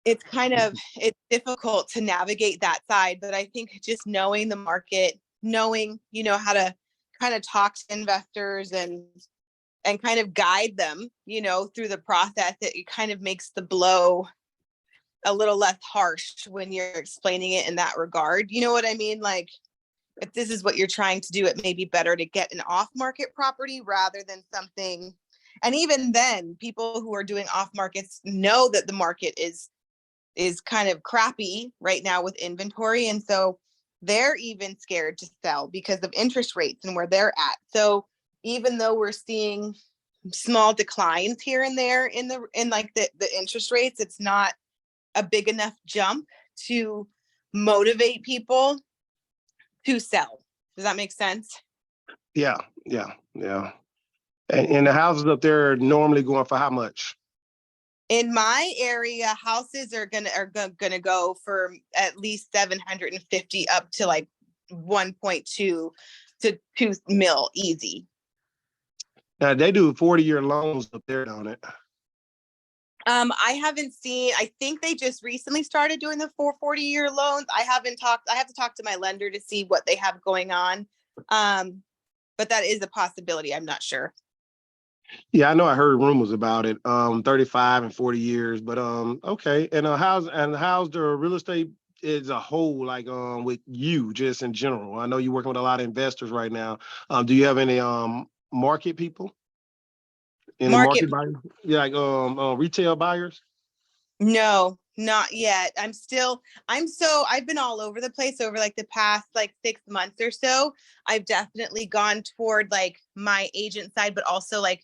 it's it's difficult to navigate that side, but I think just knowing the market, knowing, how to kind of talk to investors and kind of guide them, through the process, it kind of makes the blow a little less harsh when you're explaining it in that regard. You know what I mean? Like, if this is what you're trying to do, it may be better to get an off-market property rather than something. And even then, people who are doing off markets know that the market is kind of crappy right now with inventory. And so they're even scared to sell because of interest rates and where they're at. So even though we're seeing small declines here and there in the interest rates, it's not a big enough jump to motivate people to sell. Does that make sense? Yeah. And the houses up there are normally going for how much? In my area, houses are gonna go for at least 750 up to like 1.2 to 2 mil easy. Now they do 40-year loans up there, don't it? I haven't seen. I think they just recently started doing the 40-year loans. I have to talk to my lender to see what they have going on. But that is a possibility. I'm not sure. Yeah, I know I heard rumors about it. 35 and 40 years, but okay. And how's the real estate as a whole, like with you just in general? I know you're working with a lot of investors right now. Do you have any market people? Any market buyers? Yeah, like retail buyers? No, not yet. I've been all over the place over like the past 6 months or so. I've definitely gone toward like my agent side, but also like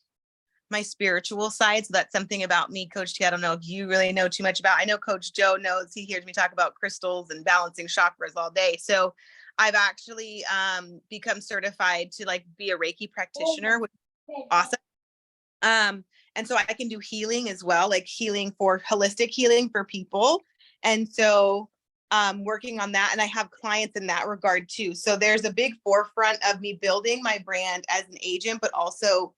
my spiritual side. So that's something about me, Coach T. I don't know if you really know too much about. I know Coach Joe knows. He hears me talk about crystals and balancing chakras all day. So I've actually become certified to like be a Reiki practitioner, which is awesome. And so I can do healing as well, like holistic healing for people. And so working on that, and I have clients in that regard too. So there's a big forefront of me building my brand as an agent, but also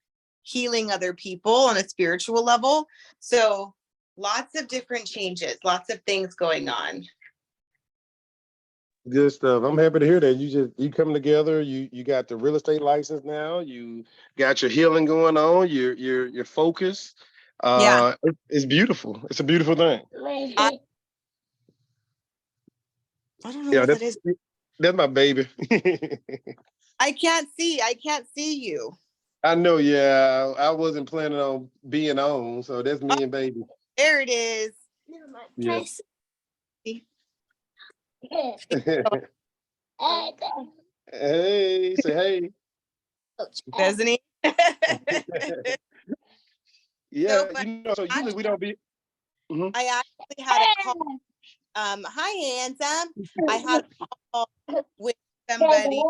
healing other people on a spiritual level. So lots of different changes, lots of things going on. Good stuff. I'm happy to hear that. You come together. You got the real estate license now. You got your healing going on. You're focused. Yeah, it's beautiful. It's a beautiful thing. I don't know Yeah, what that is. that's my baby. I can't see you. I know. Yeah, I wasn't planning on being on, so that's me and baby. There it is. Yeah. Hey, say hey. Doesn't he? Yeah, so usually we don't be. Mm-hmm. I actually had a call. Hi, handsome. I had a call with somebody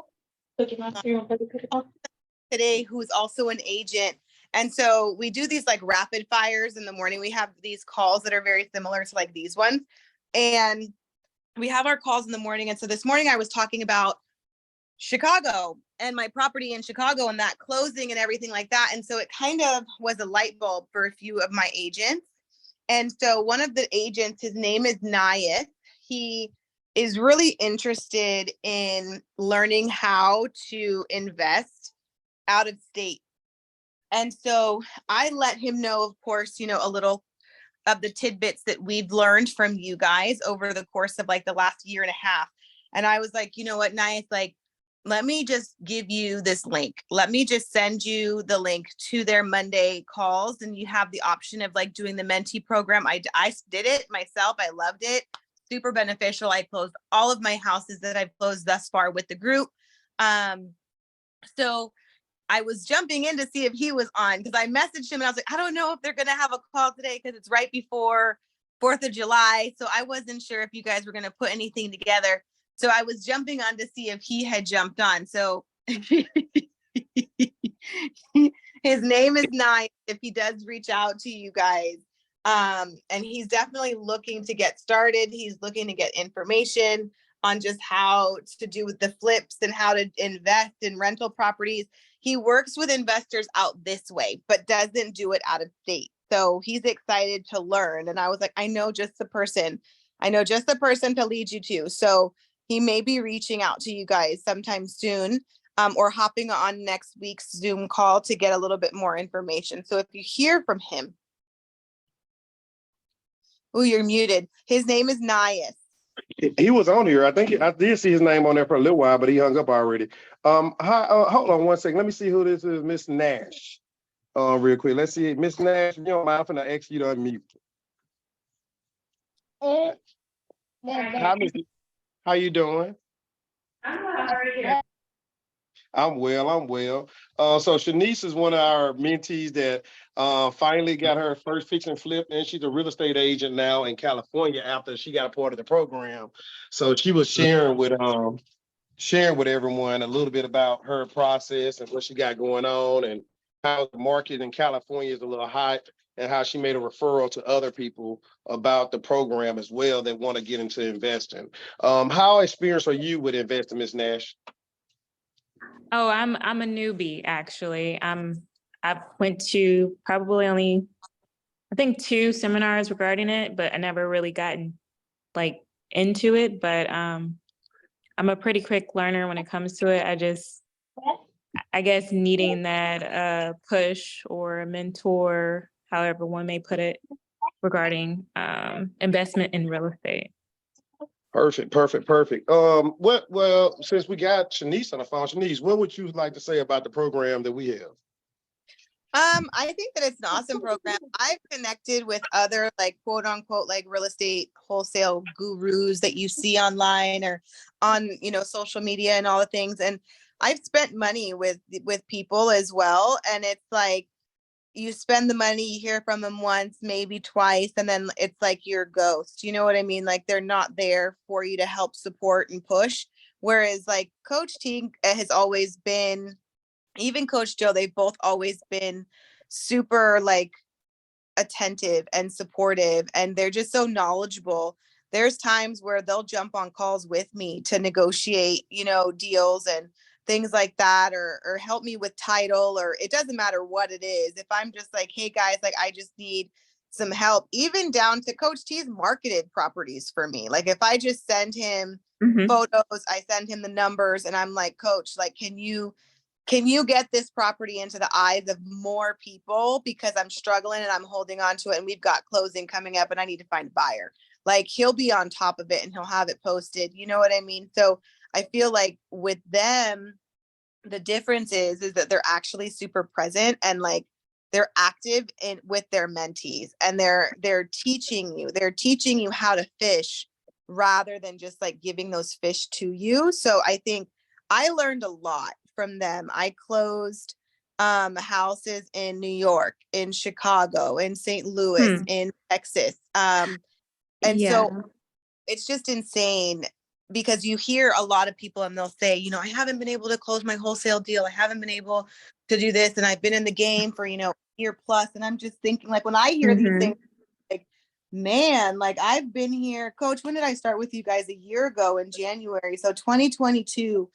today who's also an agent. And so we do these like rapid fires in the morning. We have these calls that are very similar to like these ones. And we have our calls in the morning. And so this morning I was talking about Chicago and my property in Chicago and that closing and everything like that. And so it kind of was a light bulb for a few of my agents. And so one of the agents, his name is Nayeth. He is really interested in learning how to invest out of state. And so I let him know, of course, a little of the tidbits that we've learned from you guys over the course of like the last year and a half. And I was like, you know what, Nayeth, like, let me just give you this link. Let me just send you the link to their Monday calls. And you have the option of like doing the mentee program. I did it myself. I loved it. Super beneficial. I closed all of my houses that I've closed thus far with the group. So I was jumping in to see if he was on because I messaged him and I was like, I don't know if they're going to have a call today because it's right before 4th of July. So I wasn't sure if you guys were going to put anything together. So I was jumping on to see if he had jumped on. So his name is Nayeth if he does reach out to you guys. And he's definitely looking to get started. He's looking to get information on just how to do with the flips and how to invest in rental properties. He works with investors out this way, but doesn't do it out of state. So he's excited to learn. And I was like, I know just the person. I know just the person to lead you to. So he may be reaching out to you guys sometime soon, or hopping on next week's Zoom call to get a little bit more information. So if you hear from him, oh, you're muted. His name is Nias. He was on here. I think I did see his name on there for a little while, but he hung up already. Hi, hold on one second. Let me see who this is, Miss Nash. Real quick. Let's see, Miss Nash. You don't mind, I'm gonna ask you to unmute. Hi, Miss. How you doing? I'm well. How are you? I'm well. I'm well. So Shanice is one of our mentees that finally got her first fix and flip, and she's a real estate agent now in California after she got a part of the program. So she was sharing with everyone a little bit about her process and what she got going on, and how the market in California is a little hot, and how she made a referral to other people about the program as well that want to get into investing. How experienced are you with investing, Ms. Nash? Oh, I'm a newbie actually. I went to probably only I think 2 seminars regarding it, but I never really gotten like into it. But I'm a pretty quick learner when it comes to it. I guess needing that push or a mentor, however one may put it, regarding investment in real estate. Perfect. Well, since we got Shanice on the phone, Shanice, what would you like to say about the program that we have? I think that it's an awesome program. I've connected with other like quote unquote like real estate wholesale gurus that you see online or on, social media and all the things. And I've spent money with people as well. And it's like you spend the money, you hear from them once, maybe twice, and then it's like you're a ghost. You know what I mean? Like they're not there for you to help support and push. Whereas like Coach T has always been, even Coach Joe, they've both always been super like attentive and supportive, and they're just so knowledgeable. There's times where they'll jump on calls with me to negotiate, deals and things like that, or help me with title, or it doesn't matter what it is. If I'm just like, hey guys, like I just need some help, even down to Coach T's marketed properties for me. Like if I just send him photos, I send him the numbers, and I'm like, Coach, like, can you get this property into the eyes of more people, because I'm struggling and I'm holding on to it, and we've got closing coming up and I need to find a buyer. Like he'll be on top of it and he'll have it posted. You know what I mean? So I feel like with them, the difference is that they're actually super present, and like they're active in with their mentees, and they're teaching you how to fish rather than just like giving those fish to you. So I think I learned a lot from them. I closed houses in New York, in Chicago, in St. Louis, in Texas. And so it's just insane, because you hear a lot of people and they'll say, I haven't been able to close my wholesale deal. I haven't been able to do this. And I've been in the game for, a year plus. And I'm just thinking, like, when I hear these things, like, man, like I've been here, Coach, when did I start with you guys? A year ago in January. So 2022.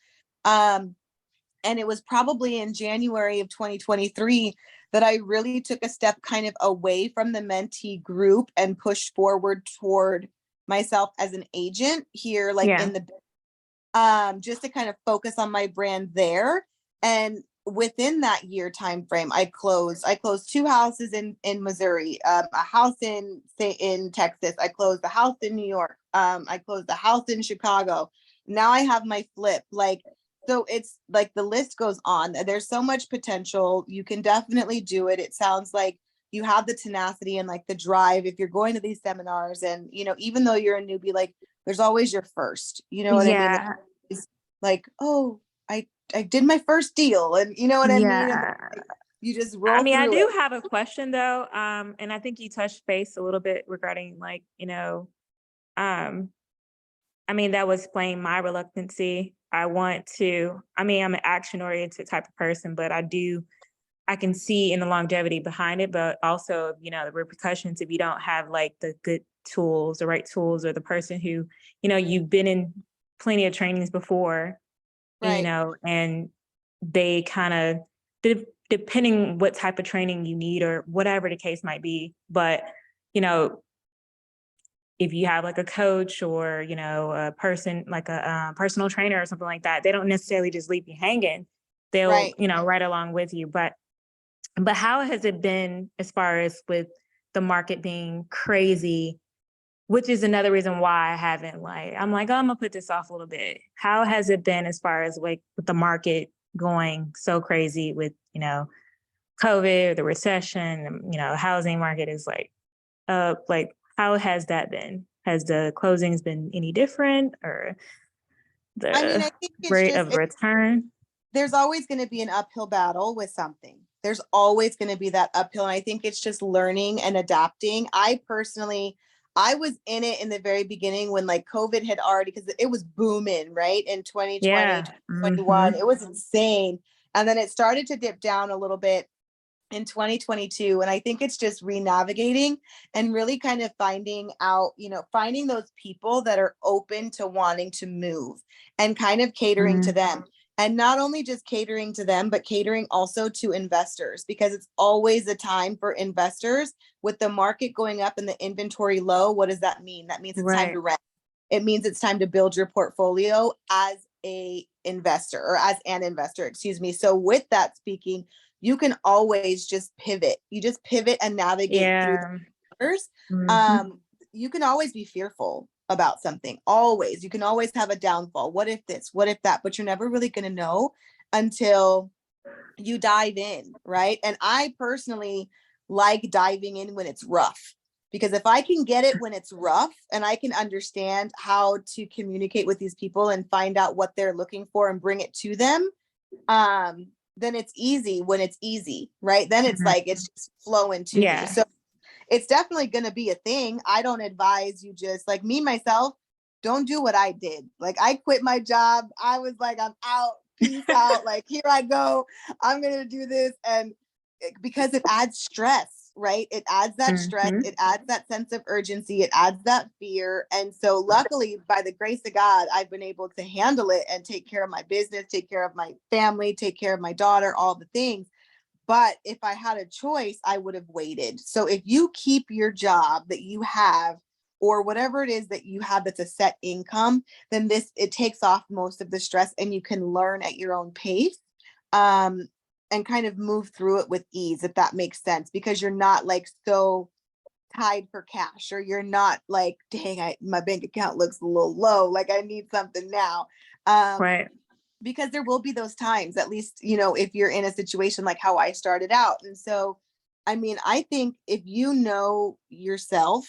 And it was probably in January of 2023 that I really took a step kind of away from the mentee group and pushed forward toward myself as an agent here, like in the, just to kind of focus on my brand there. And within that year time frame, I closed 2 houses in Missouri, a house in Texas. I closed a house in New York. I closed a house in Chicago. Now I have my flip. Like, so it's like the list goes on. There's so much potential. You can definitely do it. It sounds like you have the tenacity and like the drive if you're going to these seminars. And, even though you're a newbie, like there's always your first, you know what I mean? It's like, oh, I did my first deal, and you know what I mean? And like, you just roll I mean, I through do it. have a question though. And I think you touched base a little bit regarding like, I mean, that was playing my reluctancy. I'm an action oriented type of person, but I can see in the longevity behind it, but also, the repercussions if you don't have like the good tools, the right tools, or the person who, you've been in plenty of trainings before, Right. and they kind of, depending what type of training you need or whatever the case might be. But, you know, if you have like a coach or, you know, a person like a personal trainer or something like that, they don't necessarily just leave you hanging. They'll, Right. you know, ride along with you. But how has it been as far as with the market being crazy, which is another reason why I haven't I'm like, oh, I'm gonna put this off a little bit. How has it been as far as like with the market going so crazy with, you know, COVID, the recession, you know, housing market is like, how has that been? Has the closings been any different or I mean, the I think it's rate just, of return? there's always going to be an uphill battle with something. There's always going to be that uphill. And I think it's just learning and adapting. I was in it in the very beginning when like COVID had already, because it was booming, right? In 2020, Yeah. 2021, it was insane. And then it started to dip down a little bit in 2022. And I think it's just re-navigating and really kind of finding out, you know, finding those people that are open to wanting to move and kind of catering to them. And not only just catering to them, but catering also to investors, because it's always a time for investors with the market going up and the inventory low. What does that mean? That means it's time to rent. It means it's time to build your portfolio as a investor or as an investor, excuse me. So with that speaking, you can always just pivot. You just pivot and navigate through the waters. You can always be fearful about something. Always. You can always have a downfall. What if this? What if that? But you're never really going to know until you dive in, right? And I personally like diving in when it's rough, because if I can get it when it's rough and I can understand how to communicate with these people and find out what they're looking for and bring it to them, then it's easy when it's easy, right? Then it's like, it's just flowing to me. So it's definitely going to be a thing. I don't advise you just like me, myself, don't do what I did. Like I quit my job. I was like, I'm out, peace out. Like, here I go. I'm going to do this. And because it adds stress, right? It adds that stress. It adds that sense of urgency. It adds that fear. And so luckily, by the grace of God, I've been able to handle it and take care of my business, take care of my family, take care of my daughter, all the things. But if I had a choice, I would have waited. So if you keep your job that you have, or whatever it is that you have that's a set income, then it takes off most of the stress and you can learn at your own pace, and kind of move through it with ease, if that makes sense, because you're not like so tied for cash, or you're not like, dang, my bank account looks a little low, like I need something now. Because there will be those times, at least, you know, if you're in a situation like how I started out. And so, I mean, I think if you know yourself,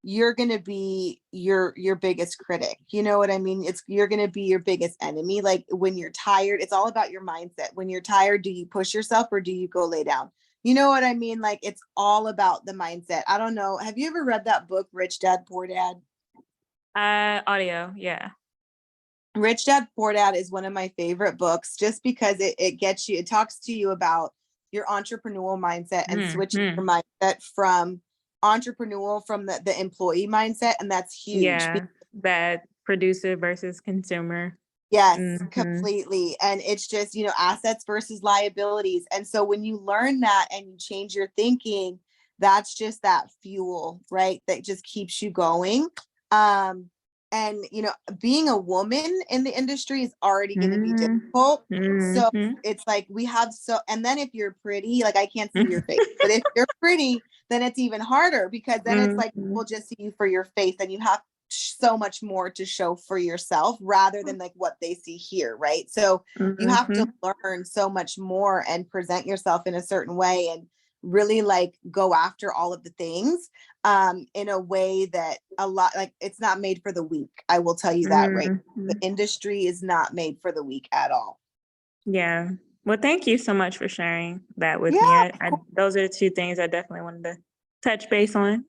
you're going to be your biggest critic. You know what I mean? You're going to be your biggest enemy. Like when you're tired, it's all about your mindset. When you're tired, do you push yourself or do you go lay down? You know what I mean? Like it's all about the mindset. I don't know. Have you ever read that book, Rich Dad, Poor Dad? Audio. Yeah. Rich Dad, Poor Dad is one of my favorite books, just because it gets you, it talks to you about your entrepreneurial mindset and switching your mindset from entrepreneurial from the employee mindset. And that's huge. Yeah, that producer versus consumer. Yes, completely. And it's just, you know, assets versus liabilities. And so when you learn that and you change your thinking, that's just that fuel, right? That just keeps you going. And, you know, being a woman in the industry is already going to be difficult. So it's like and then if you're pretty, like I can't see your face, but if you're pretty, then it's even harder, because then it's like people just see you for your face and you have so much more to show for yourself rather than like what they see here, right? So you have to learn so much more and present yourself in a certain way and really like go after all of the things in a way that it's not made for the weak. I will tell you that, right? The industry is not made for the weak at all. Yeah. Well, thank you so much for sharing that with me. Those are the two things I definitely wanted to touch base on.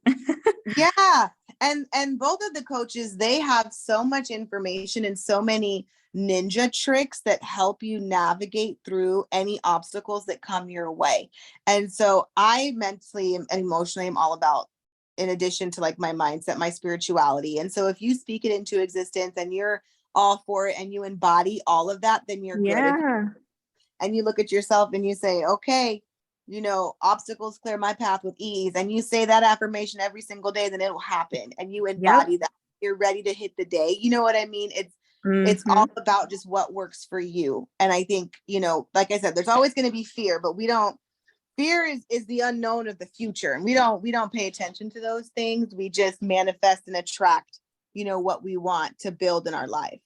Yeah. And both of the coaches, they have so much information and so many ninja tricks that help you navigate through any obstacles that come your way. And so I mentally and emotionally am all about, in addition to like my mindset, my spirituality. And so if you speak it into existence and you're all for it and you embody all of that, then you're good. and you look at yourself and you say, okay, obstacles clear my path with ease. And you say that affirmation every single day, then it'll happen. And you embody that. You're ready to hit the day. You know what I mean? It's all about just what works for you. And I think, like I said, there's always going to be fear, but fear is the unknown of the future. And we don't pay attention to those things. We just manifest and attract, what we want to build in our life.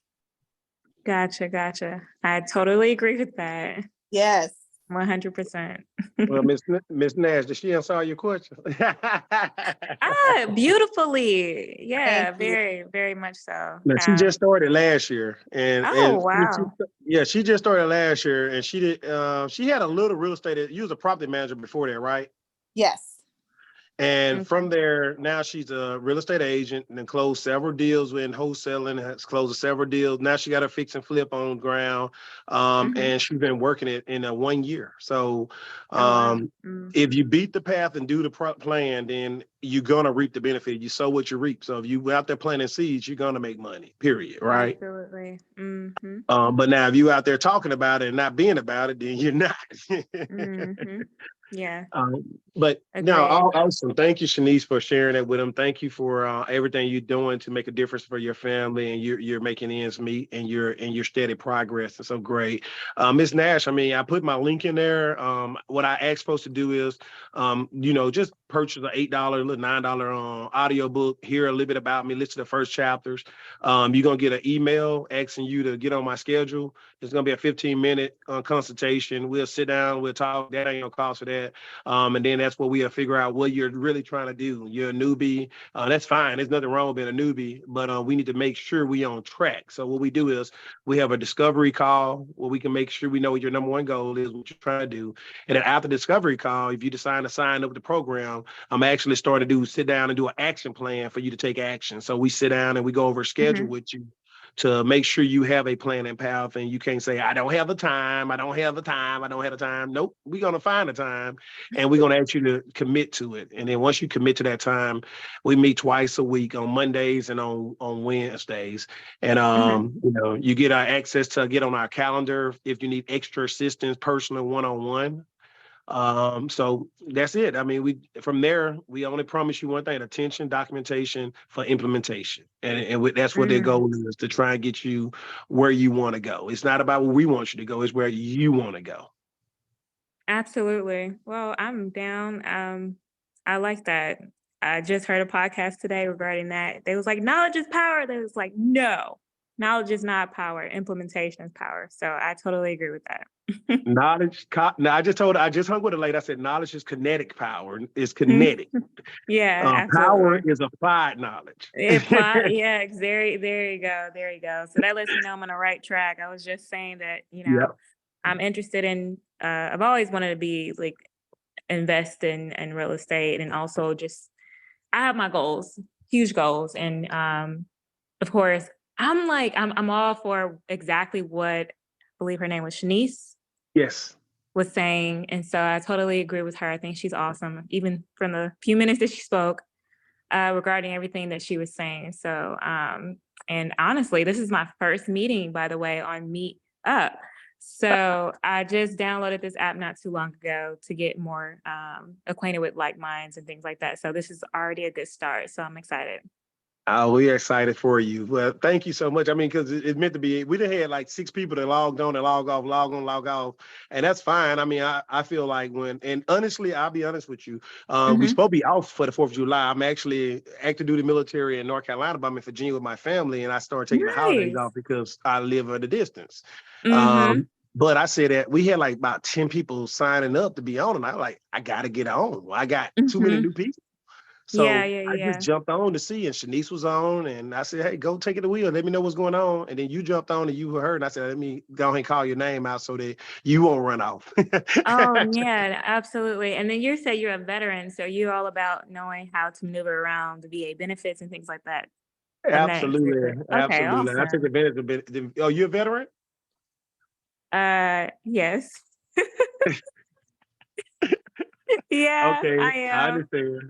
Gotcha. I totally agree with that. Yes. 100%. Well, Miss Nash, did she answer your question? Beautifully. Yeah, very, very much so. No, she just started last year, and wow. she just started last year, and she did. She had a little real estate. You was a property manager before that, right? Yes. And from there, now she's a real estate agent and then closed several deals in wholesaling, has closed several deals. Now she got a fix and flip on ground. And she's been working it in 1 year. So if you beat the path and do the plan, then you're going to reap the benefit. You sow what you reap. So if you out there planting seeds, you're going to make money, period. Right? Absolutely. But now if you out there talking about it and not being about it, then you're not. Yeah. But no, awesome. Thank you, Shanice, for sharing that with them. Thank you for everything you're doing to make a difference for your family, and you're making ends meet, and your steady progress. It's so great. Ms. Nash, I put my link in there. What I asked folks to do is, just purchase an $8, little $9 audiobook, hear a little bit about me, listen to the first chapters. You're gonna get an email asking you to get on my schedule. It's gonna be a 15-minute consultation. We'll sit down, we'll talk. That ain't no cost for that. And then that's where we'll figure out what you're really trying to do. You're a newbie. That's fine. There's nothing wrong with being a newbie, but we need to make sure we're on track. So what we do is we have a discovery call where we can make sure we know what your number one goal is, what you're trying to do. And then after the discovery call, if you decide to sign up with the program, I'm actually starting to sit down and do an action plan for you to take action. So we sit down and we go over a schedule with you to make sure you have a plan and path, and you can't say, I don't have the time. Nope, we're going to find the time, and we're going to ask you to commit to it. And then once you commit to that time, we meet twice a week on Mondays and on Wednesdays. And, you get our access to get on our calendar if you need extra assistance, personal one-on-one. So that's it. From there, we only promise you one thing: attention, documentation for implementation. And that's what their goal is, to try and get you where you want to go. It's not about where we want you to go, it's where you want to go. Absolutely. Well, I'm down. I like that. I just heard a podcast today regarding that. They was like, knowledge is power. They was like, no, knowledge is not power. Implementation is power. So I totally agree with that. Knowledge. No, I just hung with a lady. I said, knowledge is kinetic power. It's kinetic. Yeah. Power is applied knowledge. Yeah, there you go. So that lets me know I'm on the right track. I was just saying that, I'm interested in, I've always wanted to be like invest in real estate, and also just, I have my goals, huge goals. And of course, I'm all for exactly what I believe her name was Shanice. Yes. Was saying. And so I totally agree with her. I think she's awesome, even from the few minutes that she spoke regarding everything that she was saying. So, and honestly, this is my first meeting, by the way, on Meet Up. So I just downloaded this app not too long ago to get more acquainted with like minds and things like that. So this is already a good start. So I'm excited. Oh, we're excited for you. Well, thank you so much. Because it's meant to be. We done had like 6 people that logged on and log off, log on, log off, and that's fine. I feel like and honestly, I'll be honest with you. We supposed to be off for the 4th of July. I'm actually active duty military in North Carolina, but I'm in Virginia with my family, and I started taking the holidays off because I live at a distance. But I said that we had like about 10 people signing up to be on, and I got to get on. I got too many new people. So I just jumped on to see, and Shanice was on, and I said, hey, go take it the wheel. Let me know what's going on. And then you jumped on and you heard, and I said, let me go ahead and call your name out so that you won't run off. Oh, yeah, absolutely. And then you say you're a veteran, so you're all about knowing how to maneuver around the VA benefits and things like that. Absolutely. Okay, Absolutely. awesome. I took advantage of it. Oh, you're a veteran? Yes. Yeah, Okay, I am.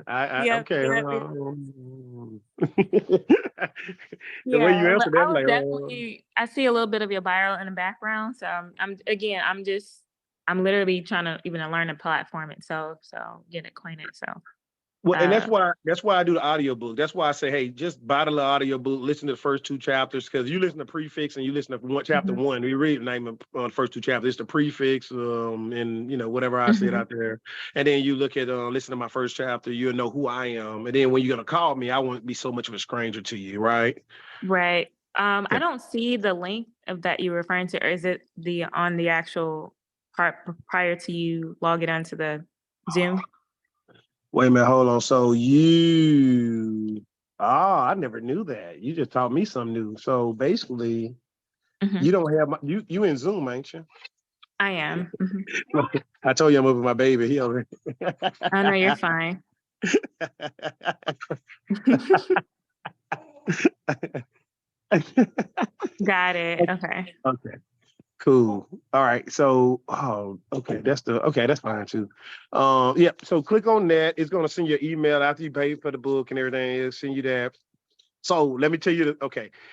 I understand. Okay. The way you answered that, I see a little bit of your bio in the background. So I'm I'm literally trying to even learn the platform itself, so get acquainted. So Well, and that's why I do the audiobook. That's why I say, hey, just buy the audiobook, listen to the first 2 chapters, because you listen to prefix and you listen to chapter 1. You read the name of the first 2 chapters. It's the prefix, and whatever I said out there. And then you look at listen to my first chapter, you'll know who I am. And then when you're gonna call me, I won't be so much of a stranger to you, right? right. I don't see the link of that you're referring to, or is it on the actual part prior to you logging onto the Zoom? Wait a minute, hold on. So I never knew that. You just taught me something new. So basically, you don't have you in Zoom, ain't you? I am. I told you I'm over my baby. He over. I know you're fine. Got it. Okay. Okay. Cool. All right. So, okay, that's fine too. Yeah. So click on that. It's gonna send you an email after you pay for the book and everything. It'll send you that. So let me tell you,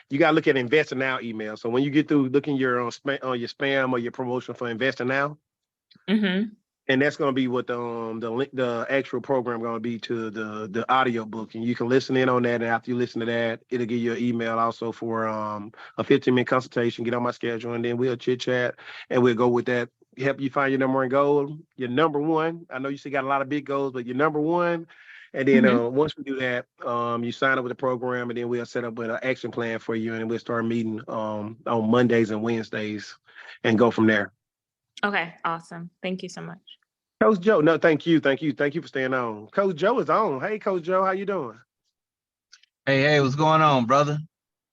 you gotta look at Investing Now email. So when you get through looking your on your spam or your promotion for Investing Now, and that's gonna be what the link, the actual program gonna be to the audio book, and you can listen in on that. And after you listen to that, it'll give you an email also for a 15-minute consultation. Get on my schedule, and then we'll chit chat and we'll go with that. Help you find your number 1 goal. Your number 1. I know you still got a lot of big goals, but your number 1. And then once we do that, you sign up with the program, and then we'll set up an action plan for you, and we'll start meeting on Mondays and Wednesdays, and go from there. Okay, awesome. Thank you so much. Coach Joe, no, thank you for staying on. Coach Joe is on. Hey, Coach Joe, how you doing? Hey, what's going on, brother?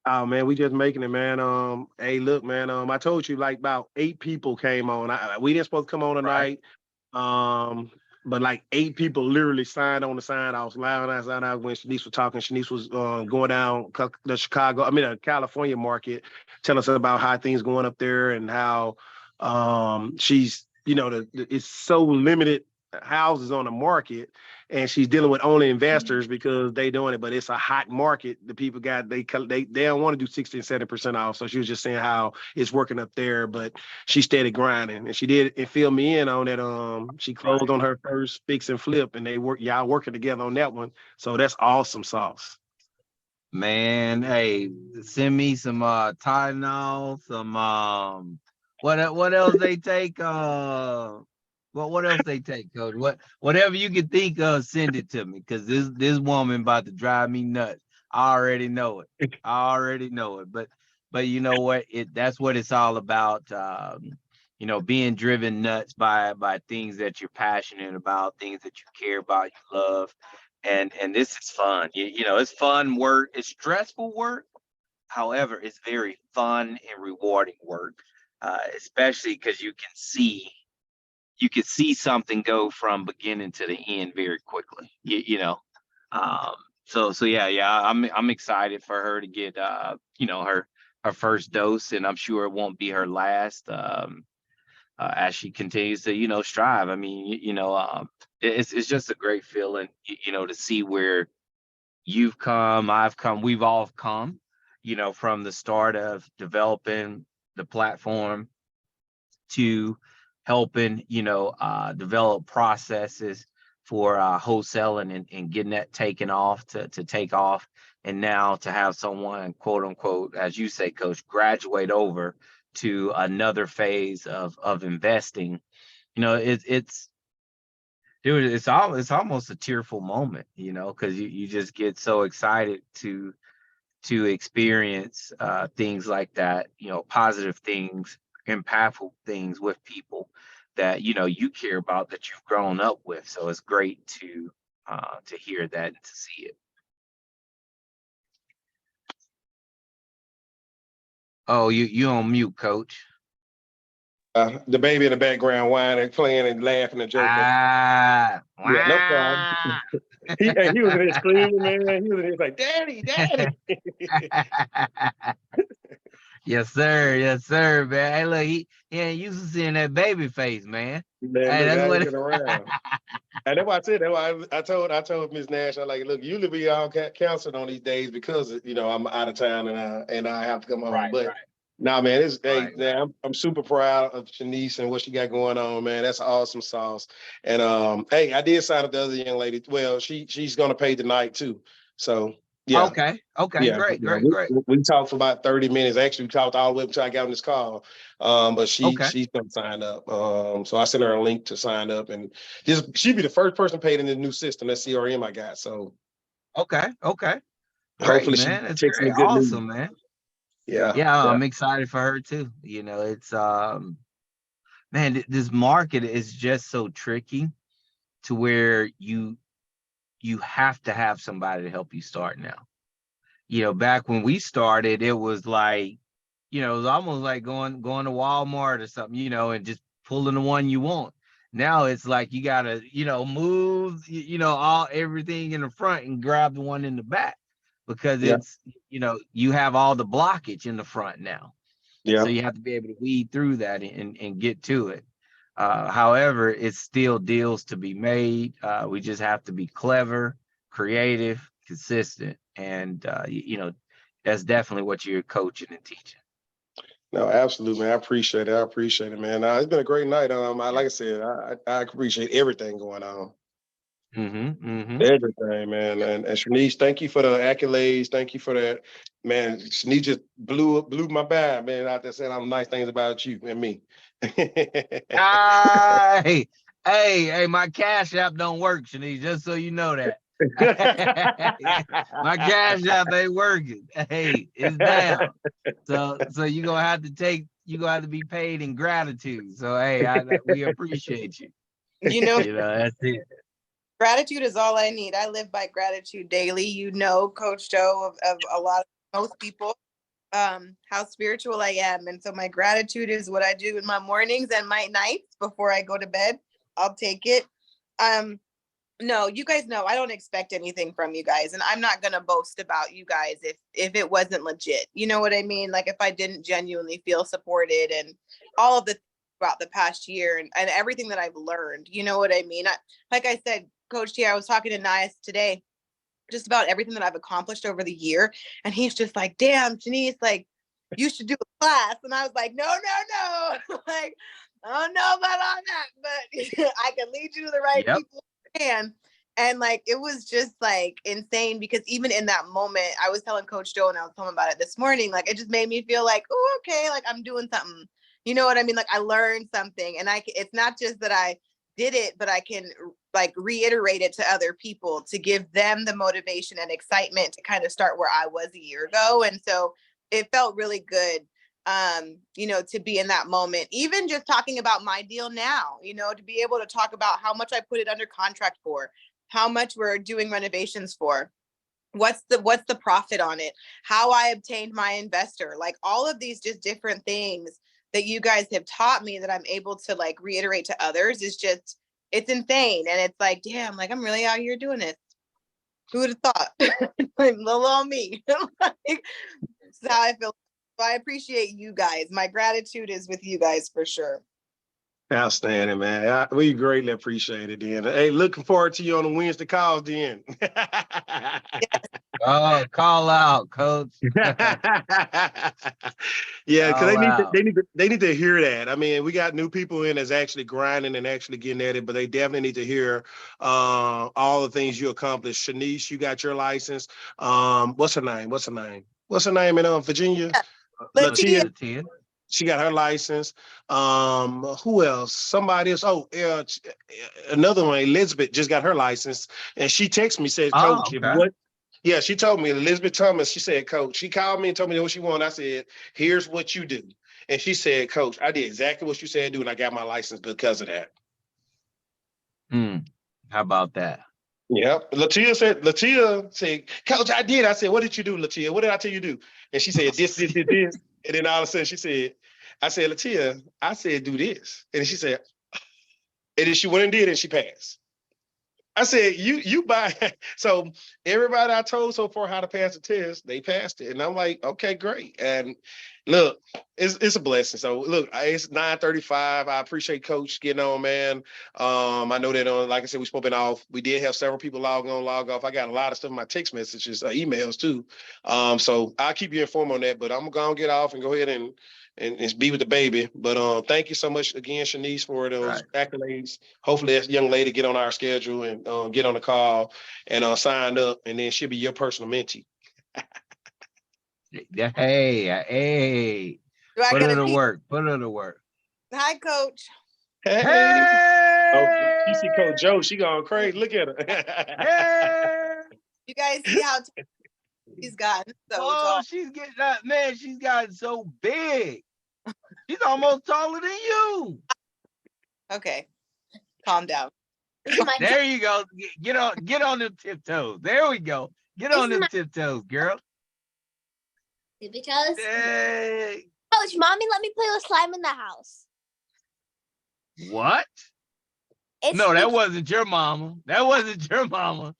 Oh man, we just making it, man. Hey, look, man. I told you like about 8 people came on. We didn't supposed to come on tonight. Right. But like 8 people literally signed on the sign. I was loud outside when Shanice was talking. Shanice was going down the California market, telling us about how things going up there and how she's, it's so limited houses on the market, and she's dealing with only investors because they doing it, but it's a hot market. The people they don't want to do 60 and 70% off. So she was just saying how it's working up there, but she steady grinding, and she did it fill me in on that. She closed on her first fix and flip, and y'all working together on that one. So that's awesome sauce. Man, hey, send me some Tylenol, some what else they take? What else they take, Coach? Whatever you can think of, send it to me, because this woman about to drive me nuts. I already know it. But you know what? That's what it's all about. Being driven nuts by things that you're passionate about, things that you care about, you love. And this is fun. It's fun work. It's stressful work. However, it's very fun and rewarding work, especially because you can see something go from beginning to the end very quickly. So yeah. I'm excited for her to get her first dose, and I'm sure it won't be her last. As she continues to strive. I mean, it's just a great feeling, to see where you've come, I've come, we've all come, from the start of developing the platform to helping, develop processes for wholesaling and getting that taken off to take off. And now to have someone, quote unquote, as you say, Coach, graduate over to another phase of investing. It's almost a tearful moment, because you just get so excited to experience things like that, positive things, impactful things with people that you care about, that you've grown up with. So it's great to hear that and to see it. Oh, you on mute, Coach. The baby in the background whining, playing and laughing and joking. Yeah, no problem. he was in there screaming, man. He was in there like, "Daddy, Daddy." Yes, sir, man. Hey, look, he ain't used to seeing that baby face, man. Man, Hey, look, that's what it around. And that's why I said, that's why I told Miss Nash, I'm like, look, usually we all counseled on these days because I'm out of town and I have to come home. Right. Nah, man, it's hey, Right. man, I'm super proud of Shanice and what she got going on, man. That's awesome sauce. And hey, I did sign up the other young lady. Well, she's gonna pay tonight too. So yeah, Okay. Okay. yeah, Great. yeah. Great. Great. We talked for about 30 minutes. Actually, we talked all the way up until I got on this call. But Okay. she's gonna sign up. So I sent her a link to sign up, and just she'd be the first person paid in the new system, that CRM I got. So Okay. Okay. Great, hopefully she man. That's takes me great. good news. Awesome, man. Yeah, Yeah, yeah, I'm excited for her too. It's man, this market is just so tricky to where you have to have somebody to help you start now. Back when we started, it was like, it was almost like going to Walmart or something, and just pulling the one you want. Now it's like you gotta, move, all everything in the front and grab the one in the back because yeah, it's, you have all the blockage in the front now. So yeah. you have to be able to weed through that and get to it. However, it's still deals to be made. We just have to be clever, creative, consistent, and that's definitely what you're coaching and teaching. No, absolutely, man. I appreciate it. I appreciate it, man. It's been a great night. Like I said, I appreciate everything going on. Mm-hmm. Mm-hmm. Everything, man. And Shanice, thank you for the accolades. Thank you for that. Man, Shanice just blew my bag, man, out there saying all nice things about you and me. Hey, hey, my Cash App don't work, Shanice, just so you know that. My Cash App ain't working. Hey, it's down. So you're gonna have to be paid in gratitude. So hey, we appreciate you. You know, That's it. gratitude is all I need. I live by gratitude daily. You know, Coach Joe, of a lot of most people, how spiritual I am. And so my gratitude is what I do in my mornings and my nights before I go to bed. I'll take it. No, you guys know I don't expect anything from you guys, and I'm not gonna boast about you guys if it wasn't legit. You know what I mean? Like if I didn't genuinely feel supported and all of the about the past year and everything that I've learned. You know what I mean? Like I said, Coach T, I was talking to Nias today just about everything that I've accomplished over the year, and he's just like, "Damn, Janice, like you should do a class." And I was like, "No, no, no!" Like I don't know about all that, but I can lead you to the right Yep. people. And like it was just like insane because even in that moment, I was telling Coach Joe and I was telling him about it this morning. Like it just made me feel like, oh, okay, like I'm doing something. You know what I mean? Like I learned something, and it's not just that I did it, but I can like reiterate it to other people to give them the motivation and excitement to kind of start where I was a year ago. And so it felt really good, to be in that moment, even just talking about my deal now, to be able to talk about how much I put it under contract for, how much we're doing renovations for, what's the profit on it, how I obtained my investor, like all of these just different things that you guys have taught me that I'm able to like reiterate to others is just, it's insane. And it's like, damn, like I'm really out here doing this. Who would have thought? Like little old me. Like, this is how I feel. So I appreciate you guys. My gratitude is with you guys for sure. Outstanding, man. We greatly appreciate it, then. Hey, looking forward to you on the Wednesday calls, then. Oh, call out, Coach. Yeah, because Call out. they need to hear that. I mean, we got new people in that's actually grinding and actually getting at it, but they definitely need to hear all the things you accomplished. Shanice, you got your license. What's her name? What's her name in Virginia? Latia. Latia. She got her license. Who else? Somebody else. Oh, another one. Elizabeth just got her license, and she texted me, said, Oh, "Coach, if okay. what?" Yeah, she told me, Elizabeth Thomas. She said, "Coach." She called me and told me what she wanted. I said, "Here's what you do," and she said, "Coach, I did exactly what you said do, and I got my license because of that." How about that? Yep. Latia said, "Coach, I did." I said, "What did you do, Latia? What did I tell you to do?" And she said, "This, this, this, this." And then all of a sudden she said, I said, "Latia, I said do this." And she said, and then she went and did it and she passed. I said, you buy. So everybody I told so far how to pass the test, they passed it. And I'm like, okay, great. And look, it's a blessing. So look, it's 9:35. I appreciate Coach getting on, man. I know that like I said, we spoke off. We did have several people log on, log off. I got a lot of stuff in my text messages, emails too. So I'll keep you informed on that. But I'm gonna get off and go ahead and be with the baby. But thank you so much again, Shanice, for those accolades. Hopefully that young lady get on our schedule and get on the call and sign up, and then she'll be your personal mentee. Hey. Put her to work. Put her to work. Hi, Coach. Hey. Oh, you see Coach Joe, she going crazy. Look at her. Hey. You guys see how she's gotten? So she's getting up, man. She's gotten so big. She's almost taller than you. Okay, calm down. There you go. Get on them tiptoes. There we go. Get on them tiptoes, girl. Because hey. Coach, mommy let me play with slime in the house. What? No, that wasn't your mama. That wasn't your mama.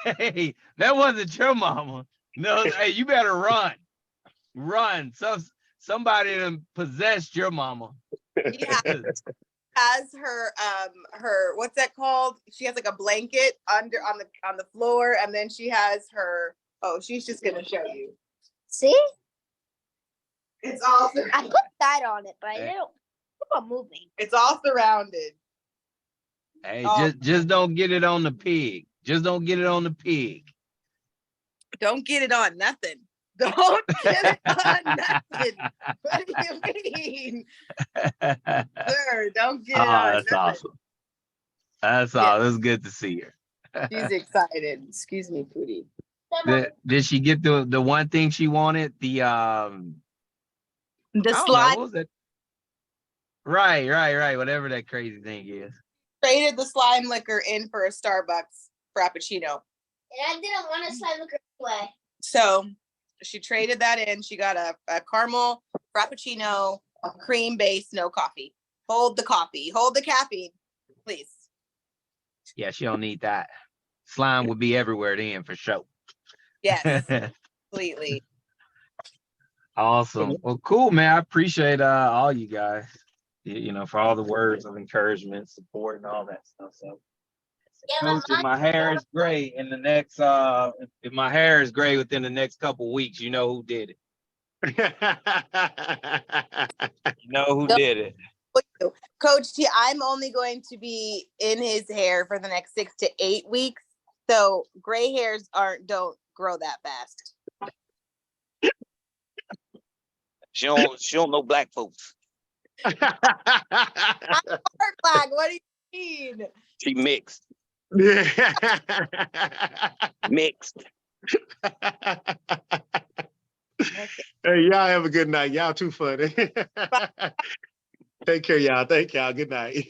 Hey, that wasn't your mama. No, hey, you better run. Run. Somebody done possessed your mama. Yeah. Has her what's that called? She has like a blanket on the floor, and then she has her. Oh, she's just gonna show you. See? It's all. I put that on it, but I didn't keep on moving. It's all surrounded. Hey, just don't get it on the pig. Just don't get it on the pig. Don't get it on nothing. Don't get it on nothing. What do you mean? Sir, don't get it on That's nothing. awesome. That's awesome. It's good to see her. She's excited. Excuse me, Pootie. Did she get the one thing she wanted? The slime. What was it? Right. Whatever that crazy thing is. Traded the slime liquor in for a Starbucks Frappuccino. And I didn't want a slime liquor anyway. So she traded that in. She got a caramel Frappuccino, cream base, no coffee. Hold the coffee. Hold the caffeine, please. Yeah, she don't need that. Slime would be everywhere then for sure. Yes, completely. Awesome. Well, cool, man. I appreciate all you guys, for all the words of encouragement, support, and all that stuff. So, Coach, if my hair is gray in the next, if my hair is gray within the next couple weeks, you know who did it. You know who did it. Coach T, I'm only going to be in his hair for the next 6 to 8 weeks. So gray hairs don't grow that fast. She don't know black folks. I'm part black. What do you mean? She mixed. Mixed. Okay. Hey, y'all have a good night. Y'all too funny. Take care, y'all. Thank y'all. Good night.